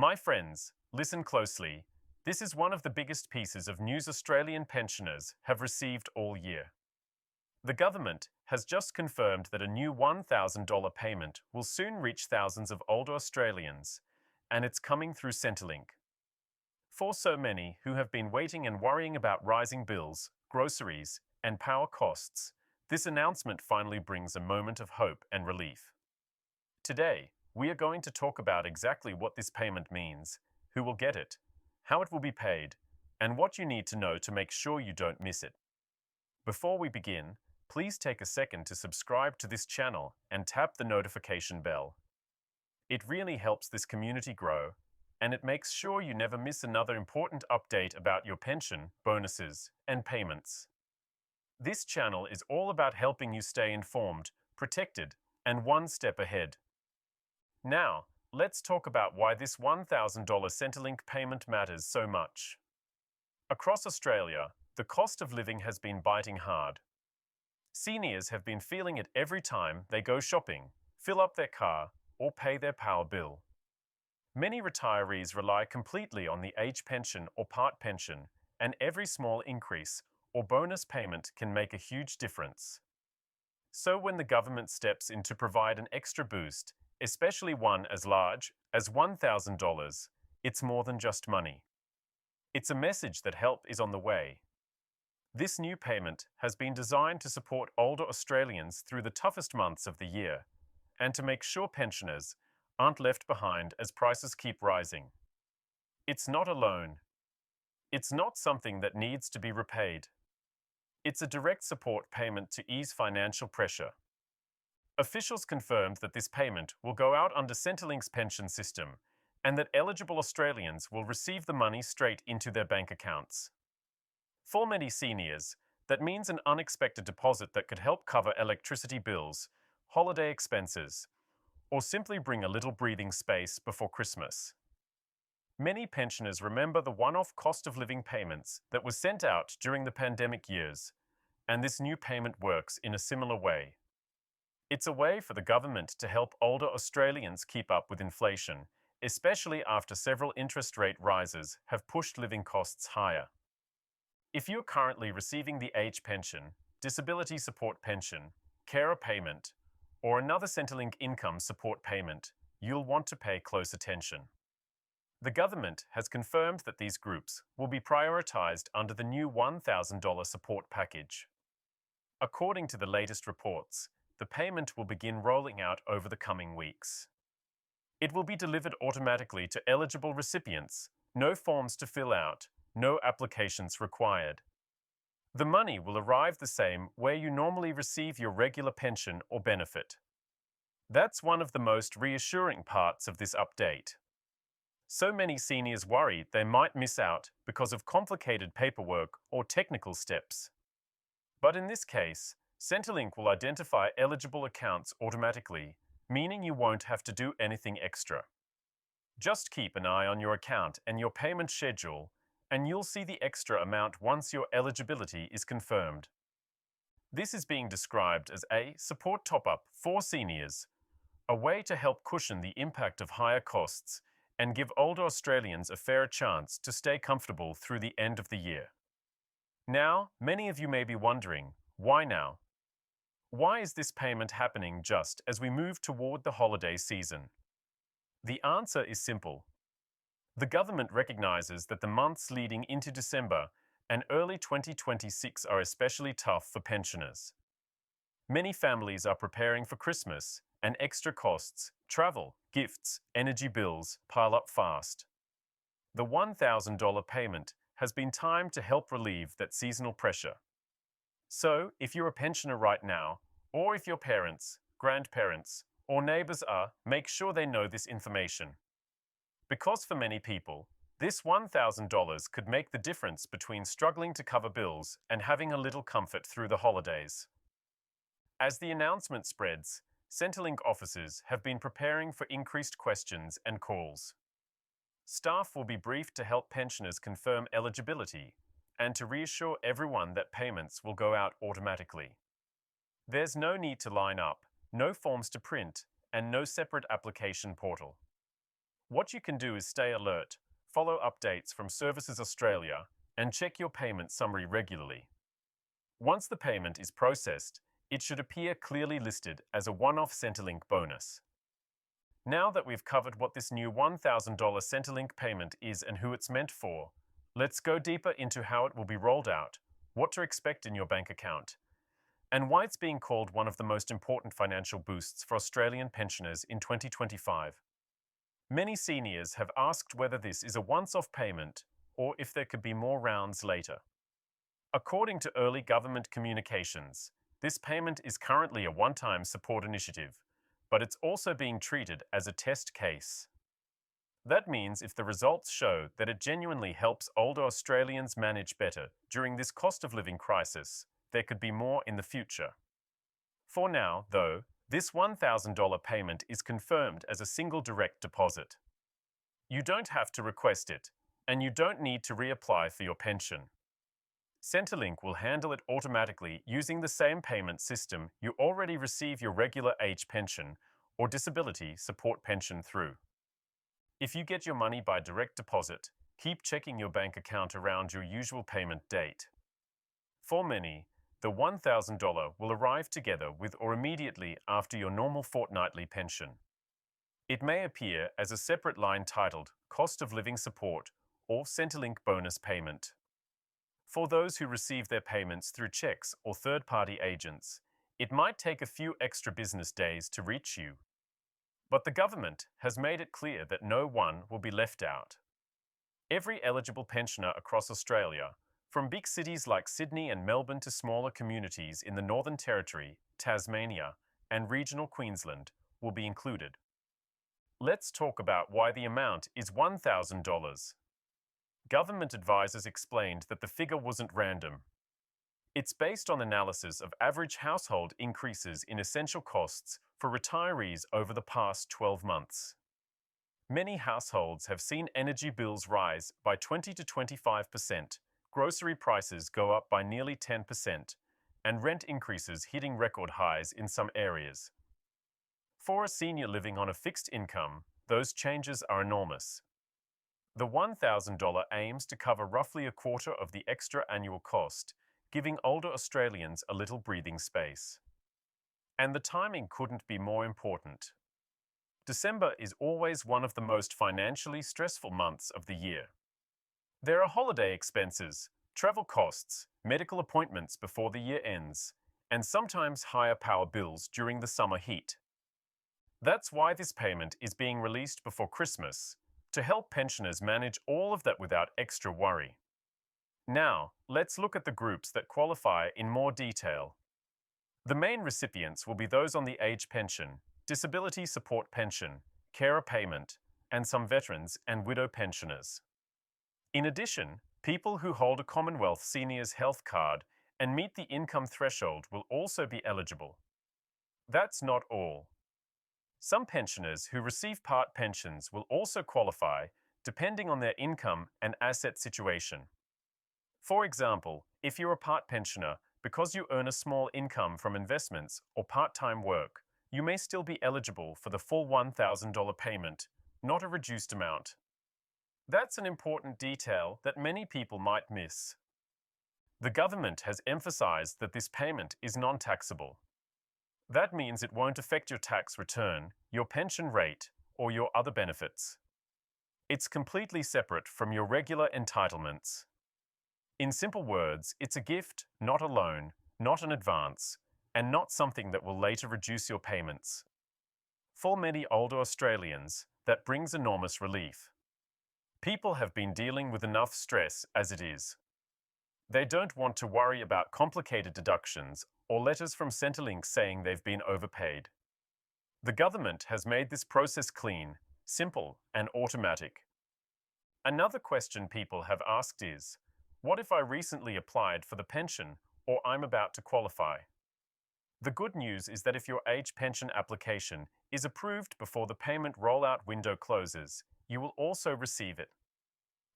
My friends, listen closely. This is one of the biggest pieces of news Australian pensioners have received all year. The government has just confirmed that a new $1,000 payment will soon reach thousands of older Australians, and it's coming through Centrelink. For so many who have been waiting and worrying about rising bills, groceries, and power costs, this announcement finally brings a moment of hope and relief. Today, we are going to talk about exactly what this payment means, who will get it, how it will be paid, and what you need to know to make sure you don't miss it. Before we begin, please take a second to subscribe to this channel and tap the notification bell. It really helps this community grow, and it makes sure you never miss another important update about your pension, bonuses, and payments. This channel is all about helping you stay informed, protected, and one step ahead. Now, let's talk about why this $1,000 Centrelink payment matters so much. Across Australia, the cost of living has been biting hard. Seniors have been feeling it every time they go shopping, fill up their car, or pay their power bill. Many retirees rely completely on the age pension or part pension, and every small increase or bonus payment can make a huge difference. So when the government steps in to provide an extra boost, especially one as large as $1,000, it's more than just money. It's a message that help is on the way. This new payment has been designed to support older Australians through the toughest months of the year, and to make sure pensioners aren't left behind as prices keep rising. It's not a loan. It's not something that needs to be repaid. It's a direct support payment to ease financial pressure. Officials confirmed that this payment will go out under Centrelink's pension system, and that eligible Australians will receive the money straight into their bank accounts. For many seniors, that means an unexpected deposit that could help cover electricity bills, holiday expenses, or simply bring a little breathing space before Christmas. Many pensioners remember the one-off cost of living payments that was sent out during the pandemic years, and this new payment works in a similar way. It's a way for the government to help older Australians keep up with inflation, especially after several interest rate rises have pushed living costs higher. If you're currently receiving the age pension, disability support pension, carer payment, or another Centrelink income support payment, you'll want to pay close attention. The government has confirmed that these groups will be prioritised under the new $1,000 support package. According to the latest reports, the payment will begin rolling out over the coming weeks. It will be delivered automatically to eligible recipients, no forms to fill out, no applications required. The money will arrive the same where you normally receive your regular pension or benefit. That's one of the most reassuring parts of this update. So many seniors worry they might miss out because of complicated paperwork or technical steps. But in this case, Centrelink will identify eligible accounts automatically, meaning you won't have to do anything extra. Just keep an eye on your account and your payment schedule, and you'll see the extra amount once your eligibility is confirmed. This is being described as a support top-up for seniors, a way to help cushion the impact of higher costs and give older Australians a fair chance to stay comfortable through the end of the year. Now, many of you may be wondering, why now? Why is this payment happening just as we move toward the holiday season? The answer is simple. The government recognises that the months leading into December and early 2026 are especially tough for pensioners. Many families are preparing for Christmas, and extra costs, travel, gifts, energy bills pile up fast. The $1,000 payment has been timed to help relieve that seasonal pressure. So, if you're a pensioner right now, or if your parents, grandparents, or neighbours are, make sure they know this information. Because for many people, this $1,000 could make the difference between struggling to cover bills and having a little comfort through the holidays. As the announcement spreads, Centrelink officers have been preparing for increased questions and calls. Staff will be briefed to help pensioners confirm eligibility and to reassure everyone that payments will go out automatically. There's no need to line up, no forms to print, and no separate application portal. What you can do is stay alert, follow updates from Services Australia, and check your payment summary regularly. Once the payment is processed, it should appear clearly listed as a one-off Centrelink bonus. Now that we've covered what this new $1,000 Centrelink payment is and who it's meant for, let's go deeper into how it will be rolled out, what to expect in your bank account, and why it's being called one of the most important financial boosts for Australian pensioners in 2025. Many seniors have asked whether this is a once-off payment or if there could be more rounds later. According to early government communications, this payment is currently a one-time support initiative, but it's also being treated as a test case. That means if the results show that it genuinely helps older Australians manage better during this cost of living crisis, there could be more in the future. For now, though, this $1,000 payment is confirmed as a single direct deposit. You don't have to request it, and you don't need to reapply for your pension. Centrelink will handle it automatically using the same payment system you already receive your regular age pension or disability support pension through. If you get your money by direct deposit, keep checking your bank account around your usual payment date. For many, the $1,000 will arrive together with or immediately after your normal fortnightly pension. It may appear as a separate line titled Cost of Living Support or Centrelink Bonus Payment. For those who receive their payments through checks or third-party agents, it might take a few extra business days to reach you. But the government has made it clear that no one will be left out. Every eligible pensioner across Australia, from big cities like Sydney and Melbourne to smaller communities in the Northern Territory, Tasmania, and regional Queensland, will be included. Let's talk about why the amount is $1,000. Government advisors explained that the figure wasn't random. It's based on analysis of average household increases in essential costs for retirees over the past 12 months. Many households have seen energy bills rise by 20 to 25%, grocery prices go up by nearly 10%, and rent increases hitting record highs in some areas. For a senior living on a fixed income, those changes are enormous. The $1,000 aims to cover roughly a quarter of the extra annual cost, giving older Australians a little breathing space. And the timing couldn't be more important. December is always one of the most financially stressful months of the year. There are holiday expenses, travel costs, medical appointments before the year ends, and sometimes higher power bills during the summer heat. That's why this payment is being released before Christmas, to help pensioners manage all of that without extra worry. Now, let's look at the groups that qualify in more detail. The main recipients will be those on the age pension, disability support pension, carer payment, and some veterans and widow pensioners. In addition, people who hold a Commonwealth Seniors Health Card and meet the income threshold will also be eligible. That's not all. Some pensioners who receive part pensions will also qualify, depending on their income and asset situation. For example, if you're a part pensioner because you earn a small income from investments or part-time work, you may still be eligible for the full $1,000 payment, not a reduced amount. That's an important detail that many people might miss. The government has emphasized that this payment is non-taxable. That means it won't affect your tax return, your pension rate, or your other benefits. It's completely separate from your regular entitlements. In simple words, it's a gift, not a loan, not an advance, and not something that will later reduce your payments. For many older Australians, that brings enormous relief. People have been dealing with enough stress as it is. They don't want to worry about complicated deductions or letters from Centrelink saying they've been overpaid. The government has made this process clean, simple, and automatic. Another question people have asked is, what if I recently applied for the pension or I'm about to qualify? The good news is that if your age pension application is approved before the payment rollout window closes, you will also receive it.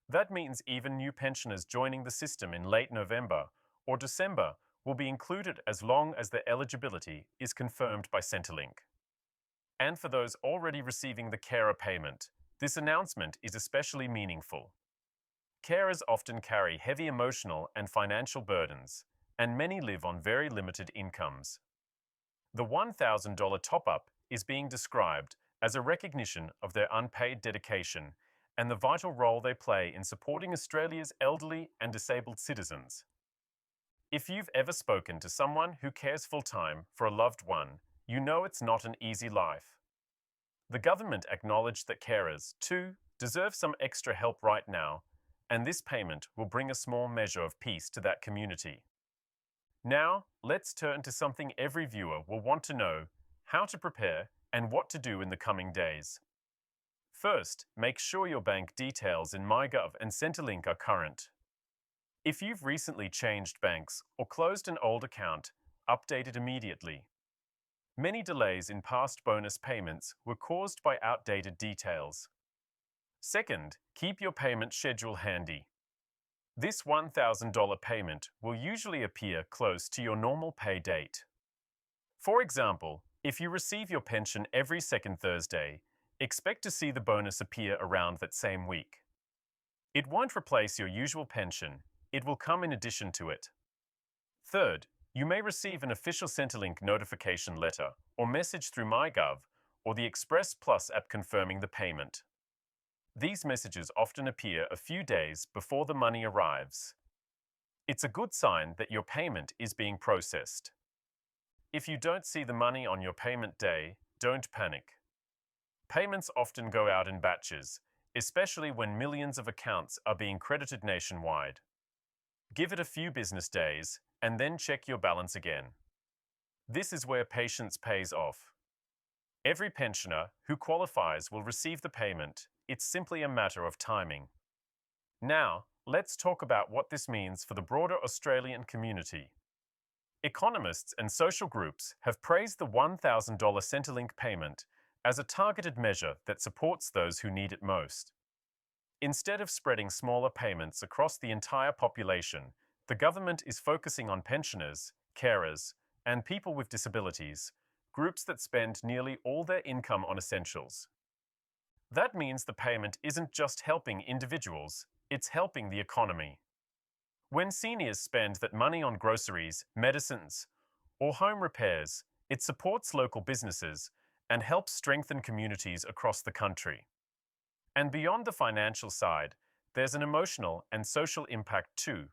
That means even new pensioners joining the system in late November or December will be included as long as their eligibility is confirmed by Centrelink. And for those already receiving the carer payment, this announcement is especially meaningful. Carers often carry heavy emotional and financial burdens, and many live on very limited incomes. The $1,000 top-up is being described as a recognition of their unpaid dedication and the vital role they play in supporting Australia's elderly and disabled citizens. If you've ever spoken to someone who cares full-time for a loved one, you know it's not an easy life. The government acknowledged that carers, too, deserve some extra help right now, and this payment will bring a small measure of peace to that community. Now, let's turn to something every viewer will want to know: how to prepare and what to do in the coming days. First, make sure your bank details in MyGov and Centrelink are current. If you've recently changed banks or closed an old account, update it immediately. Many delays in past bonus payments were caused by outdated details. Second, keep your payment schedule handy. This $1,000 payment will usually appear close to your normal pay date. For example, if you receive your pension every second Thursday, expect to see the bonus appear around that same week. It won't replace your usual pension, it will come in addition to it. Third, you may receive an official Centrelink notification letter or message through MyGov or the Express Plus app confirming the payment. These messages often appear a few days before the money arrives. It's a good sign that your payment is being processed. If you don't see the money on your payment day, don't panic. Payments often go out in batches, especially when millions of accounts are being credited nationwide. Give it a few business days and then check your balance again. This is where patience pays off. Every pensioner who qualifies will receive the payment. It's simply a matter of timing. Now, let's talk about what this means for the broader Australian community. Economists and social groups have praised the $1,000 Centrelink payment as a targeted measure that supports those who need it most. Instead of spreading smaller payments across the entire population, the government is focusing on pensioners, carers, and people with disabilities, groups that spend nearly all their income on essentials. That means the payment isn't just helping individuals, it's helping the economy. When seniors spend that money on groceries, medicines, or home repairs, it supports local businesses and helps strengthen communities across the country. And beyond the financial side, there's an emotional and social impact too.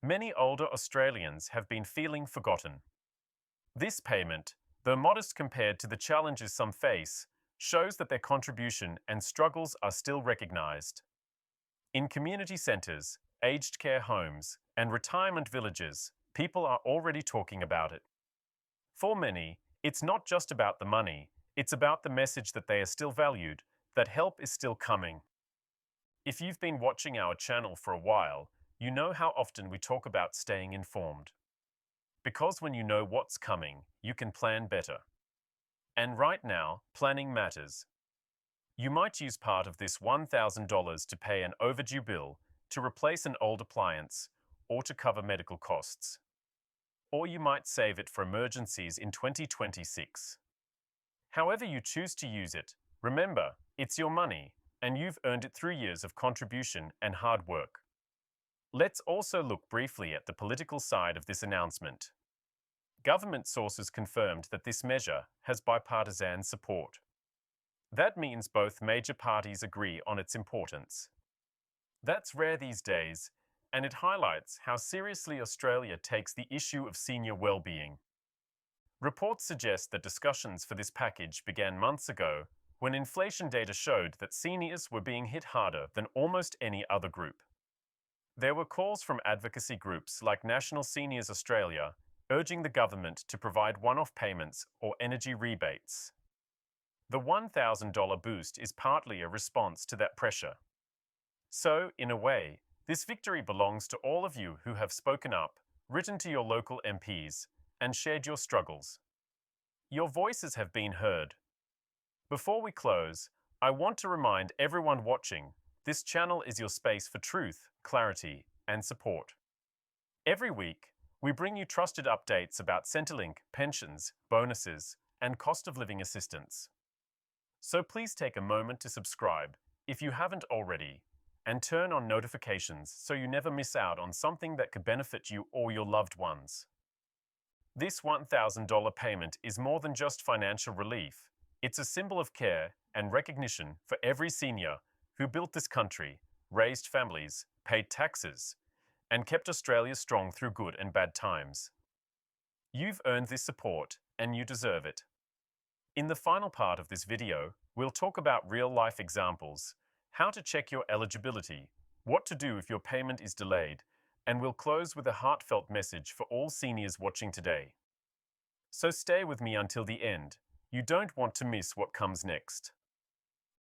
Many older Australians have been feeling forgotten. This payment, though modest compared to the challenges some face, shows that their contribution and struggles are still recognised. In community centres, aged care homes, and retirement villages, people are already talking about it. For many, it's not just about the money, it's about the message that they are still valued, that help is still coming. If you've been watching our channel for a while, you know how often we talk about staying informed. Because when you know what's coming, you can plan better. And right now, planning matters. You might use part of this $1,000 to pay an overdue bill, to replace an old appliance, or to cover medical costs. Or you might save it for emergencies in 2026. However you choose to use it, remember, it's your money, and you've earned it through years of contribution and hard work. Let's also look briefly at the political side of this announcement. Government sources confirmed that this measure has bipartisan support. That means both major parties agree on its importance. That's rare these days, and it highlights how seriously Australia takes the issue of senior well-being. Reports suggest that discussions for this package began months ago, when inflation data showed that seniors were being hit harder than almost any other group. There were calls from advocacy groups like National Seniors Australia urging the government to provide one-off payments or energy rebates. The $1,000 boost is partly a response to that pressure. So, in a way, this victory belongs to all of you who have spoken up, written to your local MPs, and shared your struggles. Your voices have been heard. Before we close, I want to remind everyone watching, this channel is your space for truth, clarity, and support. Every week, we bring you trusted updates about Centrelink, pensions, bonuses, and cost of living assistance. So please take a moment to subscribe if you haven't already, and turn on notifications so you never miss out on something that could benefit you or your loved ones. This $1,000 payment is more than just financial relief. It's a symbol of care and recognition for every senior who built this country, raised families, paid taxes, and kept Australia strong through good and bad times. You've earned this support, and you deserve it. In the final part of this video, we'll talk about real-life examples, how to check your eligibility, what to do if your payment is delayed, and we'll close with a heartfelt message for all seniors watching today. So stay with me until the end. You don't want to miss what comes next.